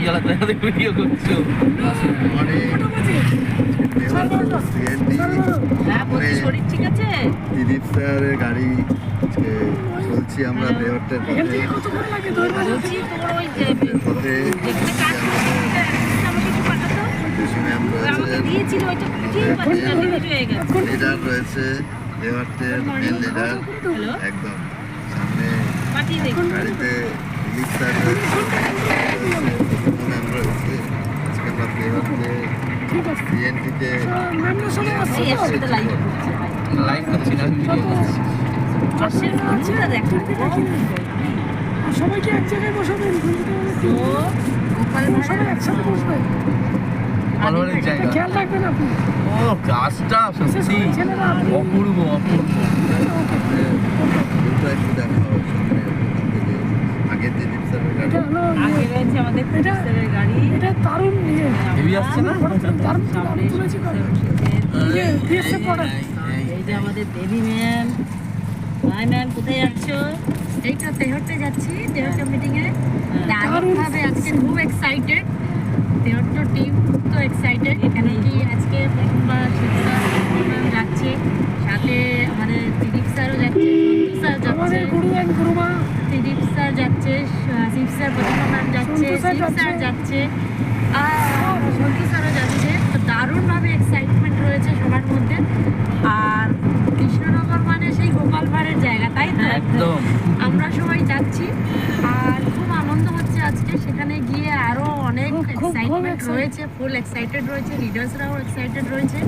চালাতে চালাতে ভিডিও করছো। দিলীপ স্যারের গাড়ি চলছি আমরা দেওয়ারটার পথে লিডার রয়েছে দেওয়ারটের মেন লিডার একদম সামনে গাড়িতে দিলীপ স্যার রয়েছে ম্যাম রয়েছে। আজকে আমরা দেওয়ারটে সিএনটিতে লাইভ করছি না, সবাইকে এক জায়গায় বসাবেন, সবাই একসাথে বসবেন, ভালোভাবে জায়গা খেয়াল রাখবেন আপনি। ও গাছটা সত্যি অপূর্ব অপূর্ব। দুটো একটু দেখা হয় সামনে থেকে আগের দিলীপ স্যারের গাড়ি এটা দারুণ নিয়ে হেভি আসছে না? দারুণ তুলেছি এই যে আমাদের দেবী ম্যাম, হাই ম্যাম, কোথায় যাচ্ছ? এই তো তেহট্টে যাচ্ছি, তেহট্টে মিটিংয়ে। দারুণভাবে আজকে খুব এক্সাইটেড, তেহট্ট টিম তো এক্সাইটেড। কেন কি আজকে প্রথমবার শিবস্যার যাচ্ছে, সাথে আমাদের দিলীপ স্যারও যাচ্ছে, সন্তু স্যার যাচ্ছে, দিলীপ স্যার যাচ্ছে, শিব স্যার প্রতিমা ম্যাম যাচ্ছে, শিব স্যার যাচ্ছে, আর সন্তু স্যারও যাচ্ছে। তো দারুণভাবে এক্সাইটমেন্ট রয়েছে সবার মধ্যে। আর কৃষ্ণনগর মানে সেই গোপাল ভাঁড়ের জায়গা, তাই তো? একদম আমরা সবাই যাচ্ছি আর খুব আনন্দ হচ্ছে আজকে। সেখানে গিয়ে আরো অনেক এক্সাইটমেন্ট রয়েছে, ফুল এক্সাইটেড রয়েছে, লিডার্সরাও এক্সাইটেড রয়েছে।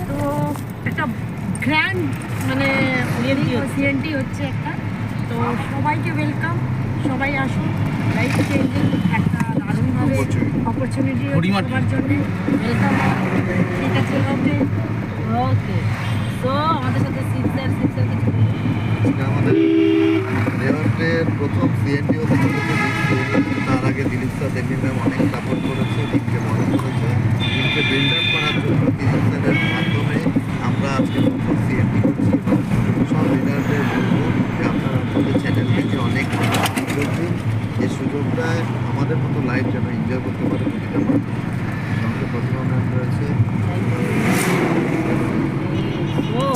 তো একটা গ্র্যান্ড মানে সিএনটি হচ্ছে একটা। তো সবাইকে ওয়েলকাম, সবাই আসুন। লাইফ চেঞ্জিং একটা দারুণভাবে অপরচুনিটি সবার জন্য। ওয়েলকাম, ঠিক আছে, ওকে ওকে। তো আমাদের সাথে শিব স্যার কিছু আজকে আমাদের দেওয়ারটের প্রথম সিএনটি হতে চলেছে দিলীপ। তার আগে দিলীপ স্যার দেবী ম্যাম অনেক সাপোর্ট করেছে, দিনকে বড় করেছে, দিনকে বিল্ড আপ করার জন্য দিলীপ স্যারের মাধ্যমে আমরা আজকে প্রথম সিএনটি করছি। এবং সব লিডারদের বলবো যে আপনারা আপনাদের চ্যানেল থেকে অনেক দেখবেন, এই সুযোগটা আমাদের মতো লাইভ যেন এনজয় করতে পারে প্রতিটা মানুষ। আমাদের প্রতিমা ম্যাম রয়েছে। ও